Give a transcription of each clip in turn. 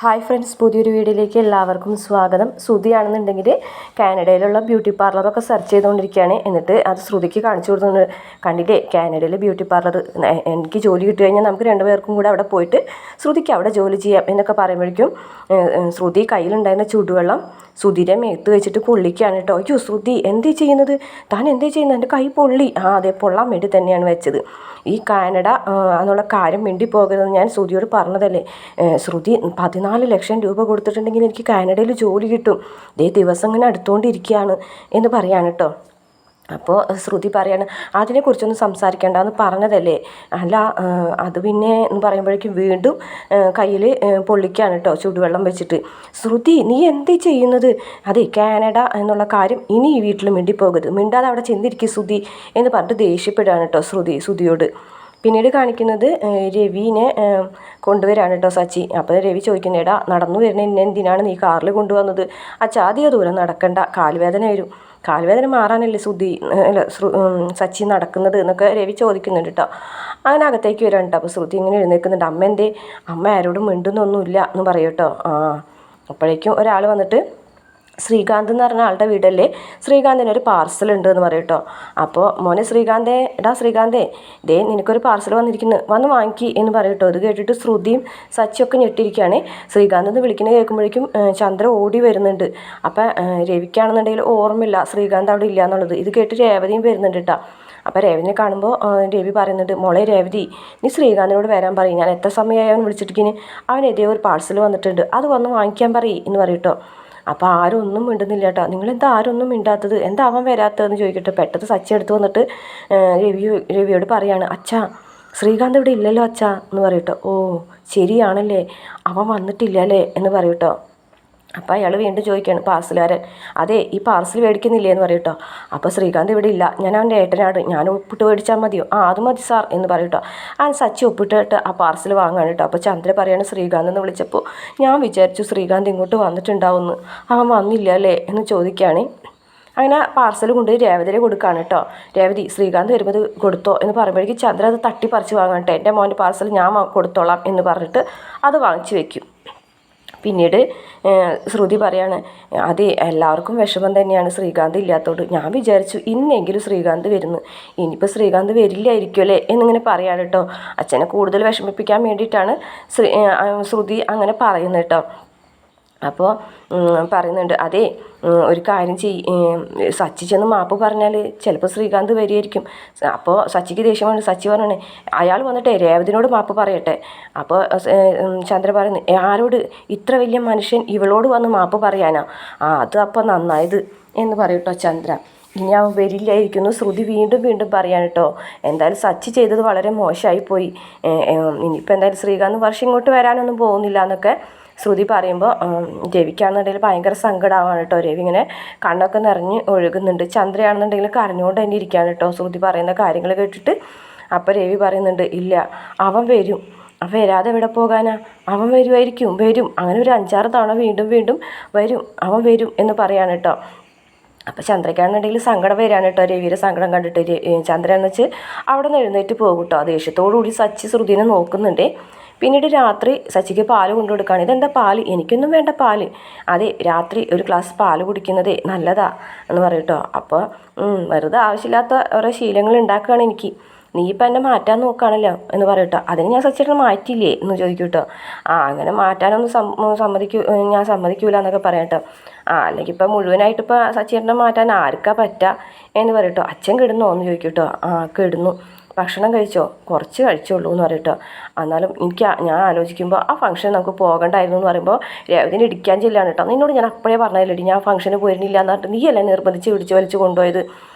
Hi friends, പുതിയൊരു വീഡിയോയിലേക്ക് എല്ലാവർക്കും സ്വാഗതം. ശ്രുതിയാണെന്നുണ്ടെങ്കിൽ കാനഡയിലുള്ള ബ്യൂട്ടി പാർലറൊക്കെ സെർച്ച് ചെയ്തുകൊണ്ടിരിക്കുകയാണ്. എന്നിട്ട് അത് ശ്രുതിക്ക് കാണിച്ചു കൊടുത്തുകൊണ്ട്, കണ്ടില്ലേ കാനഡയിലെ ബ്യൂട്ടി പാർലർ, എനിക്ക് ജോലി കിട്ടി കഴിഞ്ഞാൽ നമുക്ക് രണ്ടുപേർക്കും കൂടെ അവിടെ പോയിട്ട് ശ്രുതിക്ക് അവിടെ ജോലി ചെയ്യാം എന്നൊക്കെ പറയുമ്പോഴേക്കും ശ്രുതി കയ്യിലുണ്ടായിരുന്ന ചൂടുവെള്ളം ശ്രുതിയുടെ മേത്ത് വെച്ചിട്ട് പൊള്ളിക്കുകയാണ് കേട്ടോ. അയ്യോ ശ്രുതി എന്തേ ചെയ്യുന്നത്, താൻ എന്തേ ചെയ്യുന്നത്, എൻ്റെ കൈ പൊള്ളി. അതെ, പൊള്ളാൻ വേണ്ടി തന്നെയാണ് വെച്ചത്. ഈ കാനഡ എന്നുള്ള കാര്യം മിണ്ടി പോകരുതെന്ന് ഞാൻ ശ്രുതിയോട് പറഞ്ഞതല്ലേ. ശ്രുതി 14 ലക്ഷം രൂപ കൊടുത്തിട്ടുണ്ടെങ്കിൽ എനിക്ക് കാനഡയിൽ ജോലി കിട്ടും, ദിവസം ഇങ്ങനെ അടുത്തുകൊണ്ടിരിക്കുകയാണ് എന്ന് പറയാണ് കേട്ടോ. അപ്പോൾ ശ്രുതി പറയാണ്, അതിനെക്കുറിച്ചൊന്നും സംസാരിക്കേണ്ടെന്ന് പറഞ്ഞതല്ലേ. അല്ല അത് പിന്നെ എന്ന് പറയുമ്പോഴേക്കും വീണ്ടും കയ്യിൽ പൊള്ളിക്കുകയാണ് കേട്ടോ ചൂടുവെള്ളം വെച്ചിട്ട്. ശ്രുതി നീ എന്തേ ചെയ്യുന്നത്, അതെ കാനഡ എന്നുള്ള കാര്യം ഇനി ഈ വീട്ടിൽ മിണ്ടിപ്പോകരുത്, മിണ്ടാതെ അവിടെ ചെന്നിരിക്കും ശ്രുതി എന്ന് പറഞ്ഞിട്ട് ദേഷ്യപ്പെടുകയാണ് കേട്ടോ ശ്രുതിയോട്. പിന്നീട് കാണിക്കുന്നത് രവിനെ കൊണ്ടുവരാണ് കേട്ടോ സച്ചി. അപ്പോൾ രവി ചോദിക്കുന്നേടാ, നടന്നു വരുന്ന എന്നെ എന്തിനാണ് നീ കാറിൽ കൊണ്ടുവന്നത്? അധിക ദൂരം നടക്കണ്ട, കാൽവേദന വരും, കാൽവേദന മാറാനല്ലേ സച്ചി നടക്കുന്നത് എന്നൊക്കെ രവി ചോദിക്കുന്നുണ്ട് കേട്ടോ. അങ്ങനെ അകത്തേക്ക് വരാൻ കേട്ടോ. അപ്പോൾ ശ്രുതി ഇങ്ങനെ എഴുന്നേൽക്കുന്നുണ്ട്. അമ്മ ആരോടും മിണ്ടുന്നൊന്നുമില്ല എന്ന് പറയും കേട്ടോ. അപ്പോഴേക്കും ഒരാൾ വന്നിട്ട്, ശ്രീകാന്ത് എന്ന് പറഞ്ഞ ആളുടെ വീടല്ലേ, ശ്രീകാന്തിനൊരു പാർസൽ ഉണ്ട് എന്ന് പറയും കേട്ടോ. അപ്പോൾ മോനെ ശ്രീകാന്തേ നിനക്കൊരു പാർസൽ വന്നിരിക്കുന്നു, വന്ന് വാങ്ങിക്കി എന്ന് പറയും കേട്ടോ. ഇത് കേട്ടിട്ട് ശ്രുതിയും സച്ചിയൊക്കെ ഞെട്ടിരിക്കുകയാണ്. ശ്രീകാന്ത് എന്ന് വിളിക്കുന്നത് കേൾക്കുമ്പോഴേക്കും ചന്ദ്ര ഓടി വരുന്നുണ്ട്. അപ്പം രവിക്കാണെന്നുണ്ടെങ്കിൽ ഓർമ്മയില്ല ശ്രീകാന്ത് അവിടെ ഇല്ല എന്നുള്ളത്. ഇത് കേട്ട് രേവതിയും വരുന്നുണ്ട് കേട്ടോ. അപ്പോൾ രേവതിനെ കാണുമ്പോൾ രവി പറയുന്നുണ്ട്, മോളെ രേവതി നീ ശ്രീകാന്തിനോട് വരാൻ പറയും, ഞാൻ എത്ര സമയമായി അവൻ വിളിച്ചിട്ടിരിക്കുന്നു, അവനെതിരെ ഒരു പാർസൽ വന്നിട്ടുണ്ട്, അത് വന്ന് വാങ്ങിക്കാൻ പറയും എന്ന് പറയും കേട്ടോ. അപ്പോൾ ആരും ഒന്നും മിണ്ടുന്നില്ല കേട്ടോ. നിങ്ങളെന്താ ആരും ഒന്നും മിണ്ടാത്തത്, എന്താ അവൻ വരാത്തതെന്ന് ചോദിക്കട്ടെ. പെട്ടെന്ന് സച്ചി എടുത്ത് വന്നിട്ട് രവിയോട് പറയാണ്, അച്ഛാ ശ്രീകാന്ത് ഇവിടെ ഇല്ലല്ലോ അച്ഛാ എന്ന് പറയട്ടോ. ഓ ശരിയാണല്ലേ, അവൻ വന്നിട്ടില്ല അല്ലേ എന്ന് പറയട്ടോ. അപ്പോൾ അയാൾ വീണ്ടും ചോദിക്കുകയാണ്, പാർസലുകാരൻ, അതെ ഈ പാർസൽ മേടിക്കുന്നില്ലേ എന്ന് പറയട്ടോ. അപ്പോൾ ശ്രീകാന്ത് ഇവിടെ ഇല്ല, ഞാൻ അവൻ്റെ ഏട്ടനാണ്, ഞാൻ ഒപ്പിട്ട് മേടിച്ചാൽ മതിയോ? അത് മതി സാർ എന്ന് പറയട്ടോ. സച്ചി ഒപ്പിട്ടിട്ട് ആ പാർസൽ വാങ്ങാണ് കേട്ടോ. അപ്പോൾ ചന്ദ്ര പറയാണ്, ശ്രീകാന്ത് എന്ന് വിളിച്ചപ്പോൾ ഞാൻ വിചാരിച്ചു ശ്രീകാന്ത് ഇങ്ങോട്ട് വന്നിട്ടുണ്ടാവുമെന്ന്, അവൻ വന്നില്ല അല്ലേ എന്ന് ചോദിക്കുകയാണ്. അങ്ങനെ പാർസൽ കൊണ്ട് രേവതിയെ കൊടുക്കുകയാണ് കേട്ടോ. രേവതി ശ്രീകാന്ത് വരുമ്പോൾ കൊടുത്തോ എന്ന് പറയുമ്പോഴേക്കും ചന്ദ്ര അത് തട്ടിപ്പറിച്ച് വാങ്ങട്ടെ, എൻ്റെ മോൻ്റെ പാർസൽ ഞാൻ കൊടുത്തോളാം എന്ന് പറഞ്ഞിട്ട് അത് വാങ്ങിച്ചു വെക്കും. പിന്നീട് ശ്രുതി പറയാണ്, അതെ എല്ലാവർക്കും വിഷമം തന്നെയാണ് ശ്രീകാന്ത് ഇല്ലാത്തതുകൊണ്ട്, ഞാൻ വിചാരിച്ചു ഇന്നെങ്കിലും ശ്രീകാന്ത് വരുന്നു, ഇനിയിപ്പോൾ ശ്രീകാന്ത് വരില്ലായിരിക്കും അല്ലേ എന്നിങ്ങനെ പറയാണ് കേട്ടോ. അച്ഛനെ കൂടുതൽ വിഷമിപ്പിക്കാൻ വേണ്ടിയിട്ടാണ് ശ്രുതി അങ്ങനെ പറയുന്നത് കേട്ടോ. അപ്പോൾ പറയുന്നുണ്ട്, അതെ ഒരു കാര്യം സച്ചി ചെന്ന് മാപ്പ് പറഞ്ഞാൽ ചിലപ്പോൾ ശ്രീകാന്ത് വരികയായിരിക്കും. അപ്പോൾ സച്ചിക്ക് ദേഷ്യമാണ്. സച്ചി പറഞ്ഞേ അയാൾ വന്നിട്ടേ രേവതിനോട് മാപ്പ് പറയട്ടെ. അപ്പോൾ ചന്ദ്ര പറയുന്നു, ആരോട്, ഇത്ര വലിയ മനുഷ്യൻ ഇവളോട് വന്ന് മാപ്പ് പറയാനാ? അത് അപ്പോൾ നന്നായത് എന്ന് പറയട്ടോ ചന്ദ്ര. ഇനി അവൻ വരില്ലായിരിക്കുന്നു ശ്രുതി വീണ്ടും പറയാൻ കേട്ടോ. എന്തായാലും സച്ചി ചെയ്തത് വളരെ മോശമായിപ്പോയി, ഇനിയിപ്പോൾ എന്തായാലും ശ്രീകാന്ത് വർഷം ഇങ്ങോട്ട് വരാനൊന്നും പോകുന്നില്ല എന്നൊക്കെ ശ്രുതി പറയുമ്പോൾ രവിക്കാണെന്നുണ്ടെങ്കിൽ ഭയങ്കര സങ്കടമാവാണ് കേട്ടോ. രവി ഇങ്ങനെ കണ്ണൊക്കെ നിറഞ്ഞ് ഒഴുകുന്നുണ്ട്. ചന്ദ്രയാണെന്നുണ്ടെങ്കിൽ കരഞ്ഞുകൊണ്ട് തന്നെ ഇരിക്കുകയാണ് കേട്ടോ ശ്രുതി പറയുന്ന കാര്യങ്ങൾ കേട്ടിട്ട്. അപ്പോൾ രവി പറയുന്നുണ്ട്, ഇല്ല അവൻ വരും, അവൻ വരാതെ എവിടെ പോകാനാ, അവൻ വരും, അങ്ങനെ ഒരു 5-6 തവണ വീണ്ടും വരും, അവൻ വരും എന്ന് പറയാണ് കേട്ടോ. അപ്പോൾ ചന്ദ്രയ്ക്കാണെന്നുണ്ടെങ്കിൽ സങ്കടം വരാണ് കേട്ടോ. രവിയുടെ സങ്കടം കണ്ടിട്ട് ചന്ദ്ര എന്ന് വെച്ച് അവിടെ നിന്ന് എഴുന്നേറ്റ് പോകും കേട്ടോ. ദേഷ്യത്തോടുകൂടി സച്ചി ശ്രുതിനെ നോക്കുന്നുണ്ട്. പിന്നീട് രാത്രി സച്ചിക്ക് പാല് കൊണ്ടു കൊടുക്കുകയാണ്. ഇതെന്താ പാല്, എനിക്കൊന്നും വേണ്ട പാല്, അതെ രാത്രി ഒരു ഗ്ലാസ് പാല് കുടിക്കുന്നതേ നല്ലതാ എന്ന് പറയും കേട്ടോ. അപ്പോൾ വെറുതെ ആവശ്യമില്ലാത്ത ഓരോ ശീലങ്ങൾ ഉണ്ടാക്കുകയാണ് എനിക്ക്, നീ ഇപ്പം എന്നെ മാറ്റാൻ നോക്കുകയാണല്ലോ എന്ന് പറയും കേട്ടോ. അതിന് ഞാൻ സച്ചിയേട്ടനെ മാറ്റിയില്ലേ എന്ന് ചോദിക്കും കേട്ടോ. അങ്ങനെ മാറ്റാനൊന്നും ഞാൻ സമ്മതിക്കൂല എന്നൊക്കെ പറയാം കേട്ടോ. അല്ലെങ്കിൽ ഇപ്പം മുഴുവനായിട്ട് ഇപ്പോൾ സച്ചിയേട്ടനെ മാറ്റാൻ ആർക്കാ പറ്റുക എന്ന് പറയും കേട്ടോ. അച്ഛൻ കിടന്നോ എന്ന് ചോദിക്കും കേട്ടോ. കിടന്നു. ഭക്ഷണം കഴിച്ചോ? കുറച്ച് കഴിച്ചുള്ളൂ എന്ന് പറയും കേട്ടോ. എന്നാലും ഞാൻ ആലോചിക്കുമ്പോൾ ആ ഫംഗ്ഷൻ നമുക്ക് പോകണ്ടായിരുന്നു എന്ന് പറയുമ്പോൾ രേവതിനെ ഇടിക്കാൻ ചെല്ലാണ് കേട്ടോ. നിന്നോട് ഞാൻ അപ്പോഴേ പറഞ്ഞില്ലേടി ഞാൻ ഫംഗ്ഷന് പോയിരുന്നില്ല എന്ന് പറഞ്ഞിട്ട് നീയല്ലേ നിർബന്ധിച്ച് വലിച്ചു കൊണ്ടുപോയത്.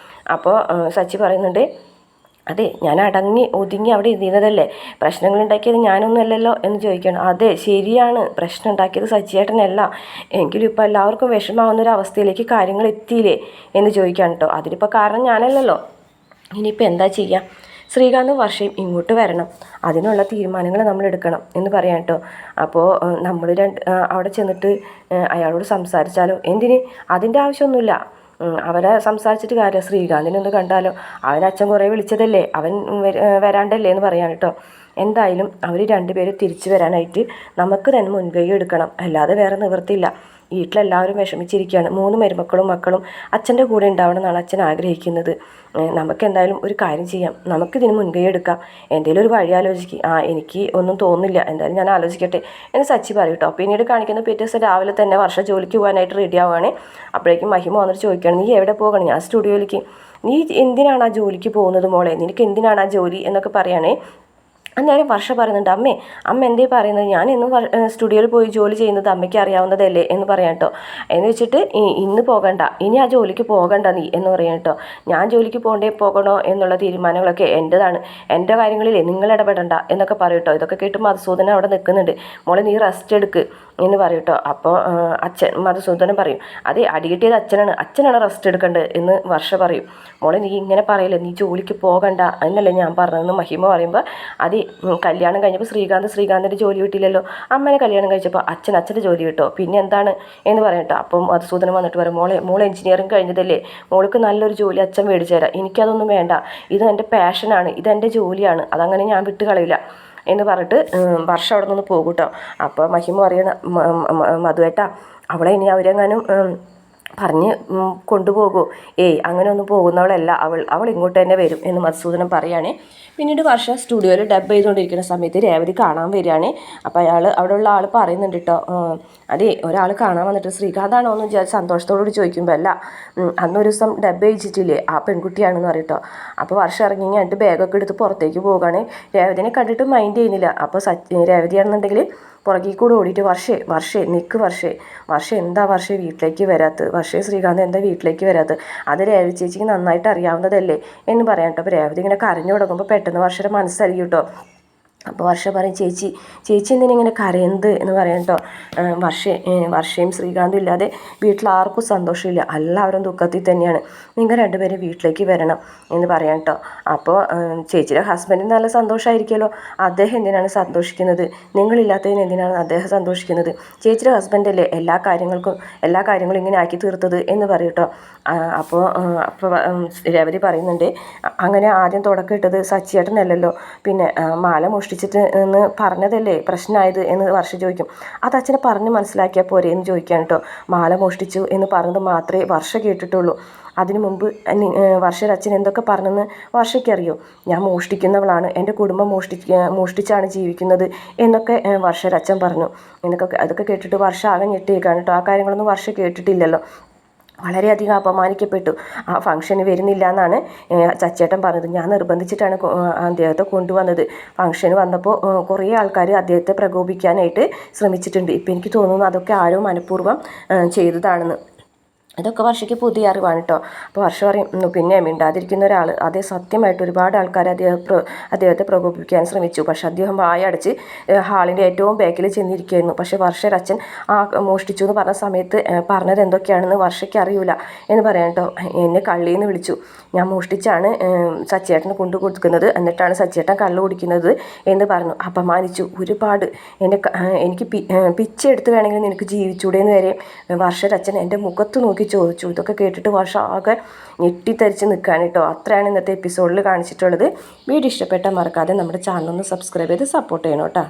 അപ്പോൾ സച്ചി പറയുന്നുണ്ട്, അതെ ഞാൻ അടങ്ങി ഒതുങ്ങി അവിടെ ഇരുന്നതല്ലേ, പ്രശ്നങ്ങൾ ഉണ്ടാക്കിയത് ഞാനൊന്നും അല്ലല്ലോ എന്ന് ചോദിക്കണം. അതെ ശരിയാണ്, പ്രശ്നം ഉണ്ടാക്കിയത് സച്ചിയേട്ടനല്ല, എങ്കിലും ഇപ്പോൾ എല്ലാവർക്കും വിഷമാവുന്നൊരു അവസ്ഥയിലേക്ക് കാര്യങ്ങൾ എത്തിയില്ലേ എന്ന് ചോദിക്കാൻ കേട്ടോ. അതിനിപ്പോൾ കാരണം ഞാനല്ലല്ലോ, ഇനിയിപ്പോൾ എന്താ ചെയ്യുക, ശ്രീകാന്ത് വർഷയും ഇങ്ങോട്ട് വരണം, അതിനുള്ള തീരുമാനങ്ങൾ നമ്മൾ എടുക്കണം എന്ന് പറയാം കേട്ടോ. അപ്പോൾ നമ്മൾ അവിടെ ചെന്നിട്ട് അയാളോട് സംസാരിച്ചാലോ? എന്തിന്, അതിൻ്റെ ആവശ്യമൊന്നുമില്ല, അവരെ സംസാരിച്ചിട്ട് കാര്യമില്ല, ശ്രീകാന്തിനെ ഒന്ന് കണ്ടാലോ, അവൻ അച്ഛൻ കുറേ വിളിച്ചതല്ലേ, അവൻ വരാണ്ടല്ലേ എന്ന് പറയാൻ കേട്ടോ. എന്തായാലും അവർ രണ്ടുപേരും തിരിച്ചു വരാനായിട്ട് നമുക്ക് തന്നെ മുൻകൈ എടുക്കണം, അല്ലാതെ വേറെ നിവൃത്തിയില്ല. വീട്ടിലെല്ലാവരും വിഷമിച്ചിരിക്കുകയാണ്. 3 മക്കളും അച്ഛൻ്റെ കൂടെ ഉണ്ടാവണം എന്നാണ് അച്ഛൻ ആഗ്രഹിക്കുന്നത്. നമുക്ക് എന്തായാലും ഒരു കാര്യം ചെയ്യാം, നമുക്കിതിന് മുൻകൈ എടുക്കാം, എന്തെങ്കിലും ഒരു വഴി ആലോചിക്കും. എനിക്ക് ഒന്നും തോന്നുന്നില്ല, എന്തായാലും ഞാൻ ആലോചിക്കട്ടെ എന്ന് സച്ചി പറയും കേട്ടോ. പിന്നീട് കാണിക്കുന്ന പിറ്റേ ദിവസം രാവിലെ തന്നെ വർഷ ജോലിക്ക് പോകാനായിട്ട് റെഡി ആവുകയാണ്. അപ്പോഴേക്കും മഹിമ വന്നിട്ട് ചോദിക്കുകയാണ്, നീ എവിടെ പോകണം? ഞാൻ സ്റ്റുഡിയോയിലേക്ക്. നീ എന്തിനാണ് ആ ജോലിക്ക് പോകുന്നത് മോളെ? നിനക്ക് എന്തിനാണ് ആ ജോലി എന്നൊക്കെ പറയുകയാണേ. അന്നേരം വർഷ പറയുന്നുണ്ട്, അമ്മ എന്തേ പറയുന്നത്? ഞാൻ ഇന്ന് സ്റ്റുഡിയോയിൽ പോയി ജോലി ചെയ്യുന്നത് അമ്മയ്ക്ക് അറിയാവുന്നതല്ലേ എന്ന് പറയാം കേട്ടോ. എന്ന് വെച്ചിട്ട് ഇന്ന് പോകണ്ട, ഇനി ആ ജോലിക്ക് പോകണ്ട നീ എന്ന് പറയാം കേട്ടോ. ഞാൻ ജോലിക്ക് പോകണോ എന്നുള്ള തീരുമാനങ്ങളൊക്കെ എൻ്റെതാണ്, എൻ്റെ കാര്യങ്ങളിൽ നിങ്ങൾ ഇടപെടണ്ട എന്നൊക്കെ പറയും കേട്ടോ. ഇതൊക്കെ കേട്ട് മധുസൂദനൻ അവിടെ നിൽക്കുന്നുണ്ട്. മോളെ നീ റെസ്റ്റ് എടുക്ക് എന്ന് പറയും കേട്ടോ. അപ്പോൾ മധുസൂദനൻ പറയും, അതെ അടി കിട്ടിയത് അച്ഛനാണ് റെസ്റ്റ് എടുക്കേണ്ടത് എന്ന് വർഷ പറയും. മോളെ നീ ഇങ്ങനെ പറയില്ലേ, നീ ജോലിക്ക് പോകണ്ട എന്നല്ലേ ഞാൻ പറഞ്ഞതെന്ന് മഹിമ പറയുമ്പോൾ, അത് കല്യാണം കഴിഞ്ഞപ്പോൾ ശ്രീകാന്തിൻ്റെ ജോലി കിട്ടിയില്ലല്ലോ, അമ്മനെ കല്യാണം കഴിച്ചപ്പോൾ അച്ഛൻ്റെ ജോലി കിട്ടോ, പിന്നെ എന്താണ് എന്ന് പറയട്ടോ. അപ്പം മധുസൂദനൻ വന്നിട്ട് പറയും, മോളെ എഞ്ചിനീയറിംഗ് കഴിഞ്ഞതല്ലേ, മോൾക്ക് നല്ലൊരു ജോലി അച്ഛൻ മേടിച്ചു തരാം, എനിക്കതൊന്നും വേണ്ട, ഇത് എൻ്റെ പാഷനാണ്, ഇതെൻ്റെ ജോലിയാണ്, അതങ്ങനെ ഞാൻ വിട്ട് കളയില്ല എന്ന് പറഞ്ഞിട്ട് വർഷം അവിടെ നിന്ന് പോകും കേട്ടോ. അപ്പോൾ മഹിമ പറയണ, മധുവേട്ടാ അവളെ ഇനി അവരെങ്ങാനും പറഞ്ഞ് കൊണ്ടുപോകുമോ? അങ്ങനെ ഒന്നും പോകുന്നവളല്ല അവൾ ഇങ്ങോട്ട് തന്നെ വരും എന്ന് മധുസൂദനൻ പറയുകയാണ്. പിന്നീട് വർഷ സ്റ്റുഡിയോയിൽ ഡബ് ചെയ്തുകൊണ്ടിരിക്കുന്ന സമയത്ത് രേവതി കാണാൻ വരികയാണ്. അപ്പോൾ അവിടെയുള്ള ആൾ പറയുന്നുണ്ട് കേട്ടോ, അതെ ഒരാൾ കാണാൻ വന്നിട്ട് ശ്രീകാന്താണോ എന്ന് വിചാരിച്ച് സന്തോഷത്തോടുകൂടി ചോദിക്കുമ്പോൾ, അല്ല അന്നൊരു ദിവസം ഡബ് ചെയ്യിച്ചിട്ടില്ലേ ആ പെൺകുട്ടിയാണെന്ന് പറയട്ടോ. അപ്പോൾ വർഷം ഇറങ്ങി കഴിഞ്ഞിട്ട് ബാഗൊക്കെ എടുത്ത് പുറത്തേക്ക് പോവുകയാണ്. രേവതിനെ കണ്ടിട്ട് മൈൻഡ് ചെയ്യുന്നില്ല. അപ്പോൾ രേവതിയാണെന്നുണ്ടെങ്കിൽ പുറകിൽ കൂടെ ഓടിയിട്ട്, വർഷേ നിൽക്ക് വർഷേ എന്താ വർഷേ വീട്ടിലേക്ക് വരാത്തത്, വർഷേ ശ്രീകാന്ത് എന്താ വീട്ടിലേക്ക് വരാത്തത്, അത് രേവതി ചേച്ചിക്ക് നന്നായിട്ട് അറിയാവുന്നതല്ലേ എന്ന് പറയാം കേട്ടോ. അപ്പോൾ രേവതി ഇങ്ങനെ കരഞ്ഞു തുടങ്ങുമ്പോൾ പെട്ടെന്ന് വർഷയുടെ മനസ്സറിയും കേട്ടോ. അപ്പോൾ വർഷ പറയും, ചേച്ചി എന്തിനിങ്ങനെ കരയുന്നത് എന്ന് പറയാം കേട്ടോ. വർഷയും ശ്രീകാന്തും ഇല്ലാതെ വീട്ടിൽ ആർക്കും സന്തോഷമില്ല, എല്ലാവരും ദുഃഖത്തിൽ തന്നെയാണ്, നിങ്ങൾ രണ്ടുപേരും വീട്ടിലേക്ക് വരണം എന്ന് പറയാം കേട്ടോ. അപ്പോൾ ചേച്ചിയുടെ ഹസ്ബൻഡിന് നല്ല സന്തോഷമായിരിക്കുമല്ലോ, അദ്ദേഹം എന്തിനാണ് സന്തോഷിക്കുന്നത്, നിങ്ങളില്ലാത്തതിന് എന്തിനാണ് അദ്ദേഹം സന്തോഷിക്കുന്നത്, ചേച്ചിയുടെ ഹസ്ബൻഡല്ലേ എല്ലാ കാര്യങ്ങളും ഇങ്ങനെ ആക്കി തീർത്തത് എന്ന് പറയും കേട്ടോ. അപ്പോൾ രേവതി പറയുന്നുണ്ട്, അങ്ങനെ ആദ്യം തുടക്കം ഇട്ടത് സച്ചിയേട്ടനല്ലല്ലോ, പിന്നെ മാല മോഷ്ടിച്ചിട്ട് എന്ന് പറഞ്ഞതല്ലേ പ്രശ്നമായത് എന്ന് വർഷ ചോദിക്കും. അത് അച്ഛനെ പറഞ്ഞ് മനസ്സിലാക്കിയാൽ പോരെ എന്ന് ചോദിക്കാൻ കേട്ടോ. മാല മോഷ്ടിച്ചു എന്ന് പറഞ്ഞത് മാത്രമേ വർഷ കേട്ടിട്ടുള്ളൂ. അതിനു മുമ്പ് വർഷയുടെ അച്ഛൻ എന്തൊക്കെ പറഞ്ഞെന്ന് വർഷയ്ക്കറിയോ? ഞാൻ മോഷ്ടിക്കുന്നവളാണ്, എൻ്റെ കുടുംബം മോഷ്ടിച്ചാണ് ജീവിക്കുന്നത് എന്നൊക്കെ വർഷയുടെ അച്ഛൻ പറഞ്ഞു. അതൊക്കെ കേട്ടിട്ട് വർഷ ആകെ ഞെട്ടിയേക്കാണ് കേട്ടോ. ആ കാര്യങ്ങളൊന്നും വർഷ കേട്ടിട്ടില്ലല്ലോ. വളരെയധികം അപമാനിക്കപ്പെട്ടു. ആ ഫംഗ്ഷന് വരുന്നില്ല എന്നാണ് ചച്ചേട്ടൻ പറഞ്ഞത്. ഞാൻ നിർബന്ധിച്ചിട്ടാണ് അദ്ദേഹത്തെ കൊണ്ടുവന്നത്. ഫംഗ്ഷന് വന്നപ്പോൾ കുറേ ആൾക്കാർ അദ്ദേഹത്തെ പ്രകോപിക്കാനായിട്ട് ശ്രമിച്ചിട്ടുണ്ട്. ഇപ്പം എനിക്ക് തോന്നുന്നു അതൊക്കെ ആരോ മനഃപൂർവ്വം ചെയ്തതാണെന്ന്. ഇതൊക്കെ വർഷയ്ക്ക് പുതിയ അറിവാണ് കേട്ടോ. അപ്പോൾ വർഷ പറയും, പിന്നെ മിണ്ടാതിരിക്കുന്ന ഒരാൾ, അതേ സത്യമായിട്ട് ഒരുപാട് ആൾക്കാർ അദ്ദേഹത്തെ പ്രകോപിപ്പിക്കാൻ ശ്രമിച്ചു. പക്ഷെ അദ്ദേഹം വായടച്ച് ഹാളിൻ്റെ ഏറ്റവും ബാക്കിൽ ചെന്നിരിക്കുകയായിരുന്നു. പക്ഷേ വർഷയുടെ അച്ഛൻ മോഷ്ടിച്ചു എന്ന് പറഞ്ഞ സമയത്ത് പറഞ്ഞത് എന്തൊക്കെയാണെന്ന് വർഷയ്ക്ക് അറിയില്ല എന്ന് പറയാം കേട്ടോ. എന്നെ കള്ളിന്ന് വിളിച്ചു, ഞാൻ മോഷ്ടിച്ചാണ് സച്ചേട്ടന് കൊണ്ടു കൊടുക്കുന്നത്, എന്നിട്ടാണ് സച്ചേട്ടൻ കള്ള് കുടിക്കുന്നത് എന്ന് പറഞ്ഞു. അപമാനിച്ചു ഒരുപാട്. എനിക്ക് പിച്ചെടുത്ത് വേണമെങ്കിൽ നിനക്ക് ജീവിച്ചൂടെ എന്ന് വരെ വർഷയുടെ അച്ഛൻ എൻ്റെ മുഖത്ത് നോക്കി ചോദിച്ചു. ഇതൊക്കെ കേട്ടിട്ട് വർഷം ആകെ ഞെട്ടിത്തരിച്ച് നിൽക്കുകയാണ് കേട്ടോ. അത്രയാണ് ഇന്നത്തെ എപ്പിസോഡിൽ കാണിച്ചിട്ടുള്ളത്. വീഡിയോ ഇഷ്ടപ്പെട്ടാൽ മറക്കാതെ നമ്മുടെ ചാനൽ ഒന്ന് സബ്സ്ക്രൈബ് ചെയ്ത് സപ്പോർട്ട് ചെയ്യണം കേട്ടോ.